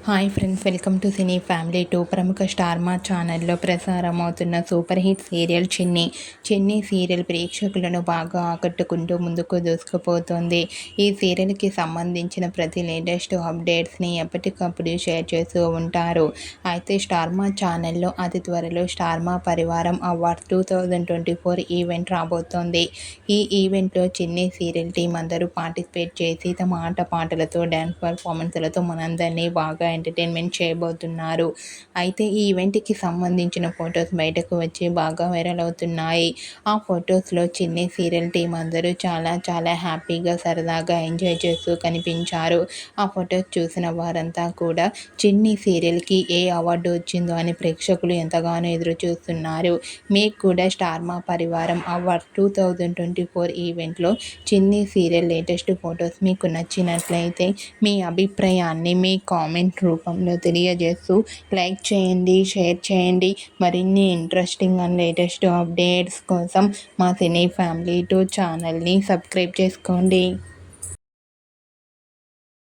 Hi friends, welcome to cine family 2. ప్రముఖ star మా ఛానల్లో ప్రసారమవుతున్న సూపర్ హిట్ సీరియల్ చిన్ని సీరియల్ ప్రేక్షకులను బాగా ఆకట్టుకుంటూ ముందుకు దూసుకుపోతుంది. ఈ సీరియల్కి సంబంధించిన ప్రతి లేటెస్ట్ అప్డేట్స్ని ఎప్పటికప్పుడు షేర్ చేస్తూ ఉంటారు. అయితే స్టార్ మా ఛానల్లో అతి త్వరలో స్టార్ మా పరివారం అవార్డ్స్ 2024 ఈవెంట్ రాబోతోంది. ఈ ఈవెంట్లో చిన్ని సీరియల్ టీం అందరూ పార్టిసిపేట్ చేసి తమ ఆటపాటలతో డ్యాన్స్ పర్ఫార్మెన్స్లతో మనందరినీ బాగా ఎంటర్టైన్మెంట్ చేయబోతున్నారు. అయితే ఈ ఈవెంట్కి సంబంధించిన ఫొటోస్ బయటకు వచ్చి బాగా వైరల్ అవుతున్నాయి. ఆ ఫొటోస్లో చిన్ని సీరియల్ టీం అందరూ చాలా హ్యాపీగా సరదాగా ఎంజాయ్ చేస్తూ కనిపించారు. ఆ ఫొటోస్ చూసిన వారంతా కూడా చిన్ని సీరియల్కి ఏ అవార్డు వచ్చిందో అని ప్రేక్షకులు ఎంతగానో ఎదురు చూస్తున్నారు. మీకు కూడా స్టార్ మా పరివారం అవార్డ్స్ 2024 ఈవెంట్లో చిన్ని సీరియల్ లేటెస్ట్ ఫొటోస్ మీకు నచ్చినట్లయితే మీ అభిప్రాయాన్ని మీ కామెంట్ రూపంలో తెలియజేస్తూ లైక్ చేయండి, షేర్ చేయండి. మరిన్ని ఇంట్రెస్టింగ్ అండ్ లేటెస్ట్ అప్డేట్స్ కోసం మా సినీ ఫ్యామిలీ 2 ఛానల్ని సబ్స్క్రైబ్ చేసుకోండి.